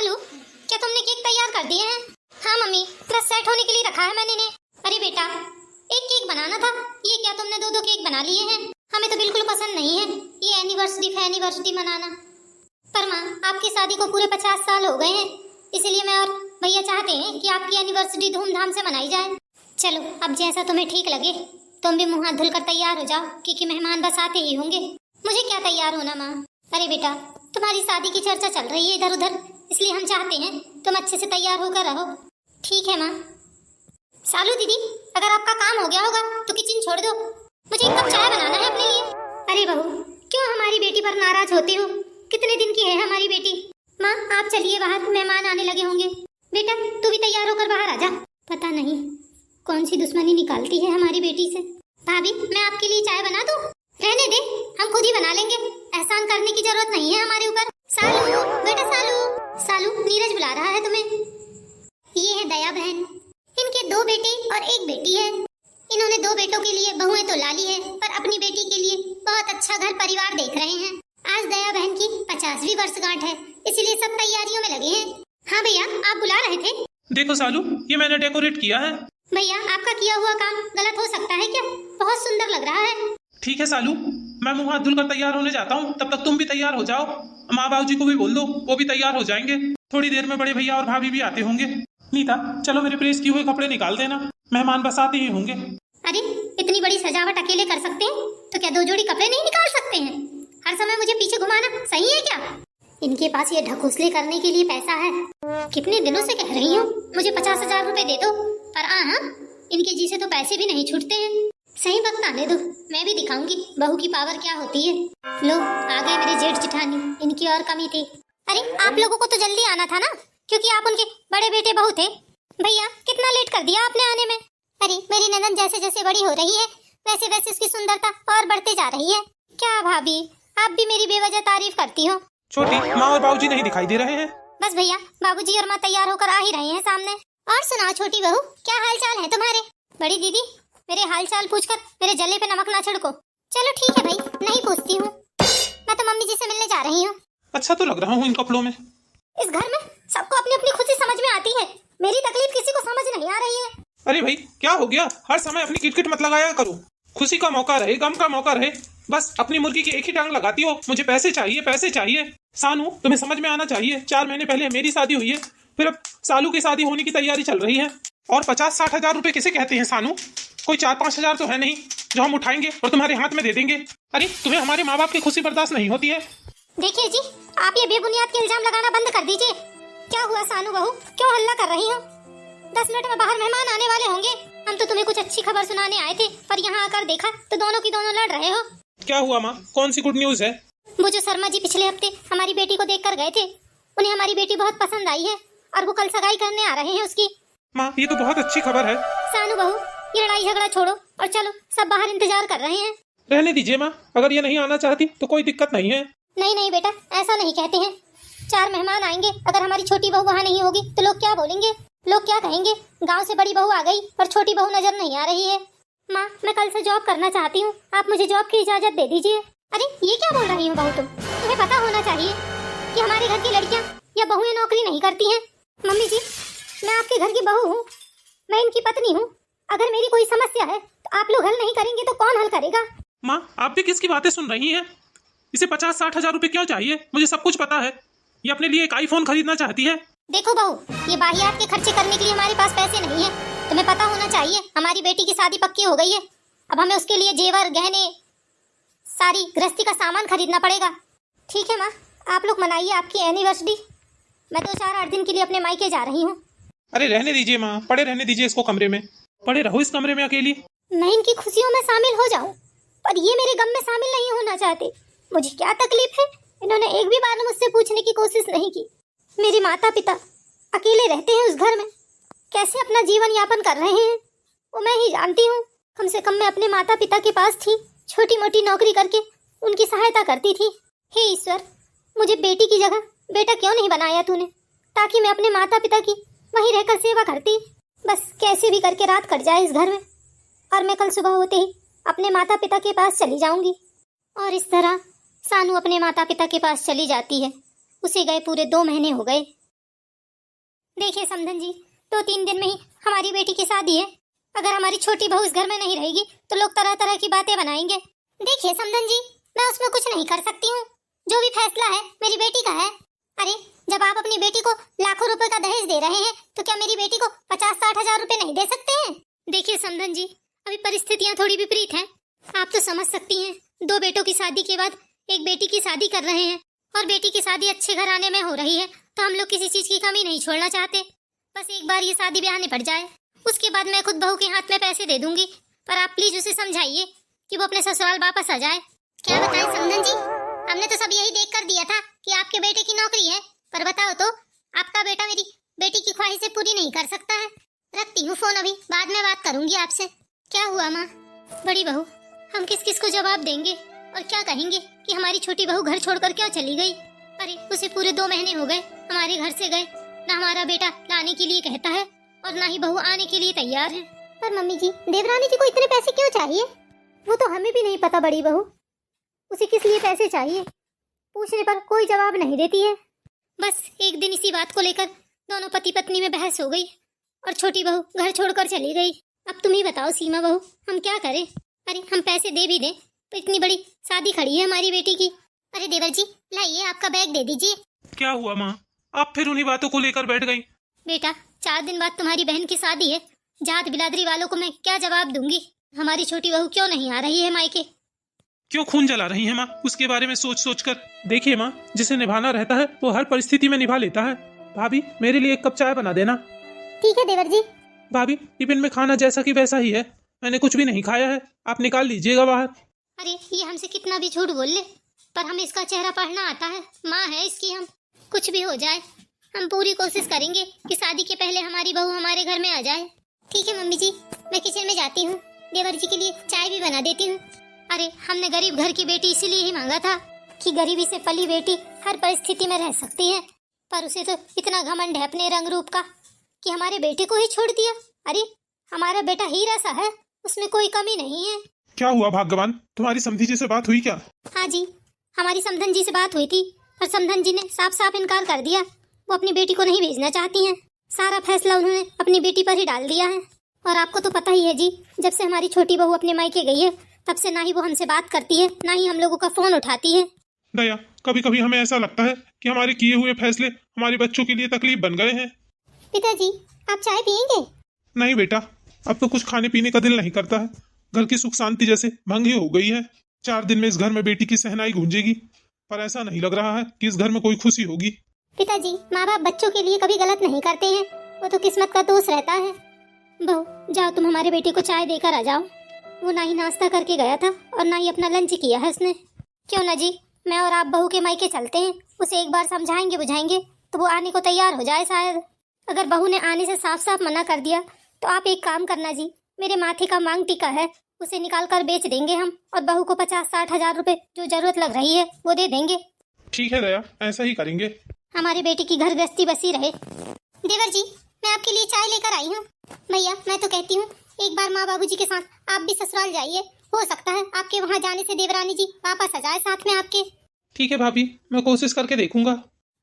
सालू, क्या तुमने केक तैयार कर दिए हैं? हाँ मम्मी, पूरा सेट होने के लिए रखा है मैंने इन्हें। अरे बेटा, एक केक बनाना था, ये क्या तुमने दो दो केक बना लिए हैं? हमें तो बिल्कुल पसंद नहीं है ये एनिवर्सरी मनाना। पर माँ, आपकी शादी को पूरे 50 साल हो गए हैं, इसलिए मैं और भैया चाहते हैं कि आपकी एनिवर्सरी धूमधाम से मनाई जाए। चलो, अब जैसा तुम्हें ठीक लगे, तुम भी मुँह हाथ धुलकर तैयार हो जाओ, क्योंकि मेहमान बस आते ही होंगे। मुझे क्या तैयार होना माँ। अरे बेटा, तुम्हारी शादी की चर्चा चल रही है इधर उधर, इसलिए हम चाहते हैं तुम अच्छे से तैयार होकर रहो। ठीक है माँ। सालू दीदी, अगर आपका काम हो गया होगा तो किचन छोड़ दो, मुझे एक कप चाय बनाना है अपने लिए। अरे बहू, क्यों हमारी बेटी पर नाराज होते हो? कितने दिन की है हमारी बेटी। माँ, आप चलिए बाहर, मेहमान आने लगे होंगे। बेटा, तू भी तैयार होकर बाहर आ जा। पता नहीं कौन सी दुश्मनी निकालती है हमारी बेटी से। भाभी, मैं आपके लिए चाय बना दूं? रहने दे, हम खुद ही बना लेंगे, एहसान करने की जरूरत नहीं है हमारे ऊपर। सालू, बेटा सालू। सालू, नीरज बुला रहा है तुम्हें। ये है दया बहन, इनके 2 बेटे और 1 बेटी है। इन्होंने 2 बेटों के लिए बहुएं तो ला ली है, पर अपनी बेटी के लिए बहुत अच्छा घर परिवार देख रहे हैं। आज दया बहन की 50वीं वर्षगांठ है, इसीलिए सब तैयारियों में लगे हैं। हाँ भैया, आप बुला रहे थे? देखो सालू, ये मैंने डेकोरेट किया है। भैया, आपका किया हुआ काम गलत हो सकता है क्या? बहुत सुंदर लग रहा है। ठीक है सालू, मैं मुँह हाथ धुलकर तैयार होने जाता हूँ, तब तक तुम भी तैयार हो जाओ। माँ बाबू जी को भी बोल दो, वो भी तैयार हो जाएंगे। थोड़ी देर में बड़े भैया और भाभी भी आते होंगे। नीता, चलो मेरे प्रेस किए हुए कपड़े निकाल देना, मेहमान बस आते ही होंगे। अरे, इतनी बड़ी सजावट अकेले कर सकते हैं तो क्या 2 जोड़ी कपड़े नहीं निकाल सकते हैं? हर समय मुझे पीछे घुमाना सही है क्या? इनके पास ये ढकोसले करने के लिए पैसा है। कितने दिनों से कह रही हूँ मुझे 50,000 रुपए दे दो, पर इनके जी से तो पैसे भी नहीं छूटते हैं। सही वक्त आने दो, मैं भी दिखाऊंगी बहू की पावर क्या होती है। लो, आ गए मेरे जेठ जिठानी, इनकी और कमी थी। अरे, आप लोगों को तो जल्दी आना था ना, क्योंकि आप उनके बड़े बेटे बहू थे। भैया, कितना लेट कर दिया आपने आने में। अरे, मेरी ननद जैसे जैसे बड़ी हो रही है, वैसे वैसे उसकी सुंदरता और बढ़ते जा रही है। क्या भाभी, आप भी मेरी बेवजह तारीफ करती हो। छोटी माँ और बाबूजी नहीं दिखाई दे रहे हैं। बस भैया, बाबूजी और माँ तैयार होकर आ ही रहे हैं सामने। और सुनाओ छोटी बहू, क्या हाल चाल है तुम्हारे? बड़ी दीदी, मेरे हाल चाल पूछकर मेरे जले पे नमक ना छिड़को। चलो ठीक है भाई, नहीं पूछती हूँ, मैं तो मम्मी जी से मिलने जा रही हूँ। अच्छा तो लग रहा हूँ इन कपड़ों में। इस घर में सबको अपनी अपनी खुशी समझ में आती है, मेरी तकलीफ किसी को समझ नहीं आ रही है। अरे भाई, क्या हो गया? हर समय अपनी किटकिट मत लगाया करो। खुशी का मौका रहे, गम का मौका रहे, बस अपनी मुर्गी की एक ही टांग लगाती हो। मुझे पैसे चाहिए, पैसे चाहिए। सानू, तुम्हें समझ में आना चाहिए, 4 महीने पहले मेरी शादी हुई है, फिर अब सालू की शादी होने की तैयारी चल रही है। और 50-60 हजार रुपए किसे कहते हैं सानू? कोई 4-5 हजार तो है नहीं जो हम उठाएंगे और तुम्हारे हाथ में दे देंगे। अरे, तुम्हें हमारे माँ बाप की खुशी बर्दाश्त नहीं होती है? देखिए जी, आप ये बेबुनियाद के इल्जाम लगाना बंद कर दीजिए। क्या हुआ सानू बहू, क्यों हल्ला कर रही हो? 10 मिनट में बाहर मेहमान आने वाले होंगे। हम तो तुम्हें कुछ अच्छी खबर सुनाने आए थे, पर यहाँ आकर देखा तो दोनों की दोनों लड़ रहे हो। क्या हुआ माँ, कौन सी गुड न्यूज है? वो जो शर्मा जी पिछले हफ्ते हमारी बेटी को देख कर गए थे, उन्हें हमारी बेटी बहुत पसंद आई है और वो कल सगाई करने आ रहे हैं उसकी। माँ, ये तो बहुत अच्छी खबर है। सानू बहू, ये लड़ाई झगड़ा छोड़ो और चलो, सब बाहर इंतजार कर रहे हैं। रहने दीजिए माँ, अगर ये नहीं आना चाहती तो कोई दिक्कत नहीं है। नहीं नहीं बेटा, ऐसा नहीं कहते हैं। 4 मेहमान आएंगे, अगर हमारी छोटी बहू वहाँ नहीं होगी तो लोग क्या बोलेंगे, लोग क्या कहेंगे? गांव से बड़ी बहू आ गई और छोटी बहू नजर नहीं आ रही है। माँ, मैं कल से जॉब करना चाहती हूँ, आप मुझे जॉब की इजाजत दे दीजिए। अरे, ये क्या बोल रही हो बहू तुम? तुम्हें पता होना चाहिए कि हमारे घर की लड़कियाँ या बहुएं नौकरी नहीं करती हैं। मम्मी जी, मैं आपके घर की बहू हूँ, मैं इनकी पत्नी हूँ। अगर मेरी कोई समस्या है तो आप लोग हल नहीं करेंगे तो कौन हल करेगा? माँ, आप भी किसकी बातें सुन रही हैं? इसे 50-60 हजार रुपए क्यों चाहिए? मुझे सब कुछ पता है। ये अपने लिए एक आईफोन खरीदना चाहती है। देखो बहू, ये बाहियात के खर्चे करने के लिए हमारे पास पैसे नहीं है। तुम्हें पता होना चाहिए हमारी बेटी की शादी पक्की हो गई है, अब हमें उसके लिए जेवर गहने सारी गृहस्थी का सामान खरीदना पड़ेगा। ठीक है माँ, आप लोग मनाइए आपकी एनिवर्सरी, मैं 2-4-8 दिन के लिए अपने मायके जा रही हूँ। अरे रहने दीजिए माँ, पड़े रहने दीजिए इसको कमरे में, पड़े रहो इस कमरे में अकेली। मैं इनकी खुशियों में शामिल हो जाऊं, पर ये मेरे गम में शामिल नहीं होना चाहते। मुझे क्या तकलीफ है, इन्होंने एक भी बार मुझसे पूछने की कोशिश नहीं की। मेरे माता पिता अकेले रहते हैं उस घर में, कैसे अपना जीवन यापन कर रहे हैं वो मैं ही जानती हूँ। कम से कम मैं अपने माता पिता के पास थी, छोटी मोटी नौकरी करके उनकी सहायता करती थी। हे ईश्वर, मुझे बेटी की जगह बेटा क्यों नहीं बनाया तूने, ताकि मैं अपने माता पिता की वहीं रहकर सेवा करती। बस कैसे भी करके रात कट जाए इस घर में, और मैं कल सुबह होते ही अपने माता पिता के पास चली जाऊंगी। और इस तरह सानू अपने माता पिता के पास चली जाती है। उसे गए पूरे 2 महीने हो गए। देखिए समधन जी, 2-3 दिन में ही हमारी बेटी की शादी है। अगर हमारी छोटी बहू इस घर में नहीं रहेगी तो लोग तरह तरह की बातें बनाएंगे। देखिए समधन जी, मैं उसमें कुछ नहीं कर सकती हूँ। जो भी फैसला है मेरी बेटी का है। अरे जब आप अपनी बेटी को लाखों रुपए का दहेज दे रहे हैं तो क्या मेरी बेटी को 50-60 हजार रुपए नहीं दे सकते हैं? देखिए समधन जी, अभी परिस्थितियाँ थोड़ी विपरीत हैं। आप तो समझ सकती हैं, 2 बेटों की शादी के बाद एक बेटी की शादी कर रहे हैं और बेटी की शादी अच्छे घराने में हो रही है तो हम लोग किसी चीज की कमी नहीं छोड़ना चाहते। बस एक बार ये शादी ब्याह निपट जाए, उसके बाद मैं खुद बहू के हाथ में पैसे दे दूंगी। पर आप प्लीज उसे समझाइए कि वो अपने ससुराल वापस आ जाए। क्या बताएं समधन जी, हमने तो सब यही देख कर दिया था कि आपके बेटे की नौकरी है, पर बताओ तो आपका बेटा मेरी बेटी की ख्वाहिशें पूरी नहीं कर सकता है। रखती हूँ फोन, अभी बाद में बात करूंगी आपसे। क्या हुआ माँ? बड़ी बहू, हम किस किस को जवाब देंगे और क्या कहेंगे कि हमारी छोटी बहू घर छोड़कर क्यों चली गई? अरे उसे पूरे 2 महीने हो गए हमारे घर से गए। ना हमारा बेटा लाने के लिए कहता है और ना ही बहू आने के लिए तैयार है। पर मम्मी जी, देवरानी जी को इतने पैसे क्यों चाहिए? वो तो हमें भी नहीं पता बड़ी बहू, उसे किस लिए पैसे चाहिए। पूछने पर कोई जवाब नहीं देती है। बस एक दिन इसी बात को लेकर दोनों पति पत्नी में बहस हो गई और छोटी बहू घर छोड़कर चली गई। अब तुम ही बताओ सीमा बहू, हम क्या करें? अरे हम पैसे दे भी दें तो इतनी बड़ी शादी खड़ी है हमारी बेटी की। अरे देवर जी, लाइए आपका बैग दे दीजिए। क्या हुआ माँ, आप फिर उन्हीं बातों को लेकर बैठ गई? बेटा, 4 दिन बाद तुम्हारी बहन की शादी है। जात बिरादरी वालों को मैं क्या जवाब दूंगी? हमारी छोटी बहू क्यों नहीं आ रही है मायके? क्यों खून जला रही है माँ उसके बारे में सोच सोच कर? देखिए माँ, जिसे निभाना रहता है वो हर परिस्थिति में निभा लेता है। भाभी, मेरे लिए 1 कप चाय बना देना। ठीक है देवर जी। भाभी, टिफिन में खाना जैसा कि वैसा ही है, मैंने कुछ भी नहीं खाया है, आप निकाल लीजिएगा बाहर। अरे ये हमसे कितना भी झूठ बोल ले, पर हमें इसका चेहरा पढ़ना आता है। माँ है इसकी, हम कुछ भी हो जाए हम पूरी कोशिश करेंगे कि शादी के पहले हमारी बहू हमारे घर में आ जाए। ठीक है मम्मी जी, मैं किचन में जाती हूँ, देवर जी के लिए चाय भी बना देती हूँ। अरे हमने गरीब घर की बेटी इसीलिए ही मांगा था कि गरीबी से पली बेटी हर परिस्थिति में रह सकती है, पर उसे तो इतना घमंड है अपने रंग रूप का कि हमारे बेटे को ही छोड़ दिया। अरे हमारा बेटा हीरा सा है, उसमें कोई कमी नहीं है। क्या हुआ भाग्यवान, तुम्हारी समधी जी से बात हुई क्या? हाँ जी, हमारी समधन जी से बात हुई थी, पर समधन जी ने साफ साफ इनकार कर दिया। वो अपनी बेटी को नहीं भेजना चाहती हैं। सारा फैसला उन्होंने अपनी बेटी पर ही डाल दिया है। और आपको तो पता ही है जी, जब से हमारी छोटी बहू अपने मायके गई है तब से ना ही वो हमसे बात करती है, ना ही हम लोगों का फोन उठाती है। दया, कभी कभी हमें ऐसा लगता है कि हमारे किए हुए फैसले हमारे बच्चों के लिए तकलीफ बन गए हैं। पिताजी, आप चाय पियेंगे? नहीं बेटा, अब तो कुछ खाने पीने का दिल नहीं करता है। घर की सुख शांति जैसे भंग ही हो गई है। 4 दिन में इस घर में बेटी की सहनाई गूंजेगी, पर ऐसा नहीं लग रहा है कि इस घर में कोई खुशी होगी। पिताजी, माँ बाप बच्चों के लिए कभी गलत नहीं करते हैं, वो तो किस्मत का दोष रहता है। बहू जाओ, तुम हमारे बेटे को चाय देकर आ जाओ। वो ना ही नाश्ता करके गया था और ना ही अपना लंच किया है उसने। क्यों ना जी, मैं और आप बहू के मायके चलते हैं, उसे एक बार समझाएंगे बुझाएंगे तो वो आने को तैयार हो जाए शायद। अगर बहू ने आने से साफ साफ मना कर दिया तो आप एक काम करना जी, मेरे माथे का मांग टीका है, उसे निकाल कर बेच देंगे हम और बहू को 50-60 हजार रुपए जो जरूरत लग रही है वो दे देंगे। ठीक है दया, ऐसा ही करेंगे। हमारी बेटी की घर गृहस्थी बसी रहे। देवर जी, मैं आपके लिए चाय लेकर आई हूँ। भैया, मैं तो कहती हूँ एक बार माँ बाबूजी के साथ आप भी ससुराल जाइए, हो सकता है आपके वहाँ जाने से देवरानी जी वापस आ जाए साथ में आपके। ठीक है भाभी, मैं कोशिश करके देखूंगा।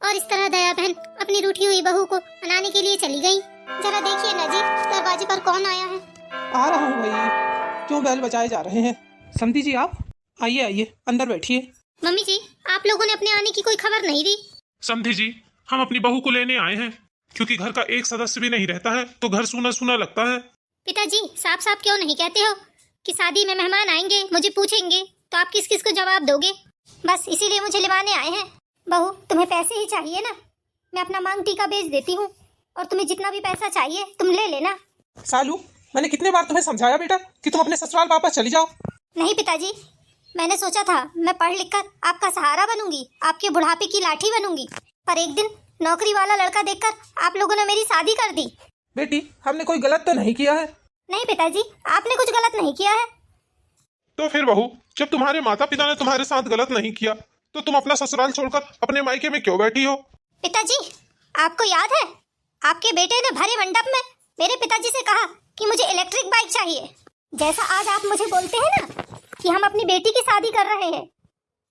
और इस तरह दया बहन अपनी रूठी हुई बहू को मनाने के लिए चली गई। जरा देखिए ना जी, दरवाजे पर कौन आया है। आ रहा हूँ भाई, क्यों बैल बजाए जा रहे हैं? समधी जी आप आइए आइए, अंदर बैठिए। मम्मी जी, आप लोगों ने अपने आने की कोई खबर नहीं दी। समधी जी, हम अपनी बहू को लेने आए हैं, क्योंकि घर का एक सदस्य भी नहीं रहता है तो घर सूना सूना लगता है। पिताजी, साफ साफ क्यों नहीं कहते हो कि शादी में मेहमान आएंगे, मुझे पूछेंगे तो आप किस किस को जवाब दोगे? बस इसीलिए मुझे लिवाने आए हैं। बहू, तुम्हें पैसे ही चाहिए ना? मैं अपना मांग टीका बेच देती हूँ और तुम्हें जितना भी पैसा चाहिए तुम ले लेना। सालू, मैंने कितने बार तुम्हें समझाया बेटा कि तुम अपने ससुराल वापस चली जाओ। नहीं पिताजी, मैंने सोचा था मैं पढ़ लिख कर आपका सहारा बनूंगी, आपके बुढ़ापे की लाठी बनूंगी, पर एक दिन नौकरी वाला लड़का देखकर आप लोगों ने मेरी शादी कर दी। बेटी, हमने कोई गलत तो नहीं किया है। नहीं पिताजी, आपने कुछ गलत नहीं किया है। तो फिर बहू, जब तुम्हारे माता पिता ने तुम्हारे साथ गलत नहीं किया तो तुम अपना ससुराल छोड़कर अपने मायके में क्यों बैठी हो? पिताजी, आपको याद है आपके बेटे ने भरे मंडप में मेरे पिताजी से कहा कि मुझे इलेक्ट्रिक बाइक चाहिए। जैसा आज आप मुझे बोलते हैं ना कि हम अपनी बेटी की शादी कर रहे हैं,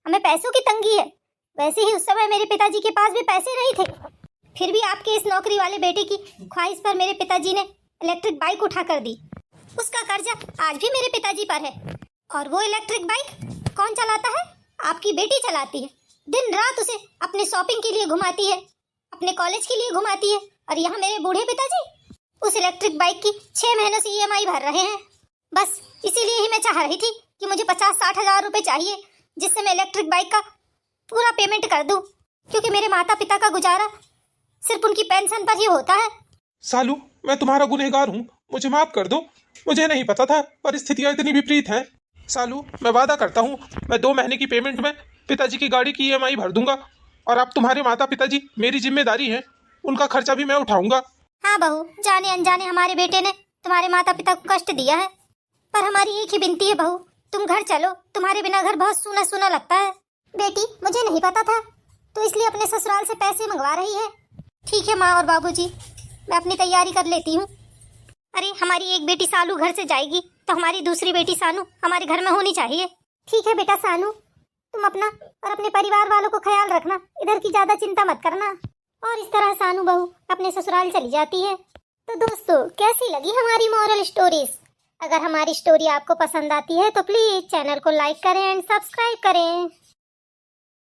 हमें पैसों की तंगी है, वैसे ही उस समय मेरे पिताजी के पास भी पैसे नहीं थे। फिर भी आपके इस नौकरी वाले बेटे की ख्वाहिश पर मेरे पिताजी ने इलेक्ट्रिक बाइक उठा कर दी। उसका कर्जा आज भी मेरे पिताजी पर है। और वो इलेक्ट्रिक बाइक कौन चलाता है? आपकी बेटी चलाती है। दिन रात उसे अपने शॉपिंग के लिए घुमाती है, अपने कॉलेज के लिए घुमाती है। और यहाँ मेरे बूढ़े पिताजी उस इलेक्ट्रिक बाइक की 6 महीनों से EMI भर रहे हैं। बस इसीलिए ही मैं चाह रही थी कि मुझे 50-60 हजार रुपए चाहिए, जिससे मैं इलेक्ट्रिक बाइक का पूरा पेमेंट कर दूं, क्योंकि मेरे माता पिता का गुजारा सिर्फ उनकी पेंशन पर ही होता है। सालू, मैं तुम्हारा गुनहगार हूँ, मुझे माफ कर दो। मुझे नहीं पता था परिस्थितियाँ इतनी विपरीत हैं। सालू, मैं वादा करता हूँ मैं 2 महीने की पेमेंट में पिताजी की गाड़ी की EMI भर दूंगा। और अब तुम्हारे माता पिताजी मेरी जिम्मेदारी है, उनका खर्चा भी मैं उठाऊंगा। हाँ बहू, जाने अनजाने हमारे बेटे ने तुम्हारे माता पिता को कष्ट दिया है, पर हमारी एक ही विनती है बहू, तुम घर चलो। तुम्हारे बिना घर बहुत सूना सूना लगता है। बेटी, मुझे नहीं पता था, तो इसलिए अपने ससुराल से पैसे मंगवा रही है। ठीक है माँ और बाबूजी, मैं अपनी तैयारी कर लेती हूँ। अरे, हमारी एक बेटी सालू घर से जाएगी, तो हमारी दूसरी बेटी सानू हमारे घर में होनी चाहिए। ठीक है बेटा सानू, तुम अपना और अपने परिवार वालों को ख्याल रखना, इधर की ज्यादा चिंता मत करना। और इस तरह सानू बहू अपने ससुराल चली जाती है। तो दोस्तों, कैसी लगी हमारी मॉरल स्टोरीज? अगर हमारी स्टोरी आपको पसंद आती है तो प्लीज चैनल को लाइक करें एंड सब्सक्राइब करें।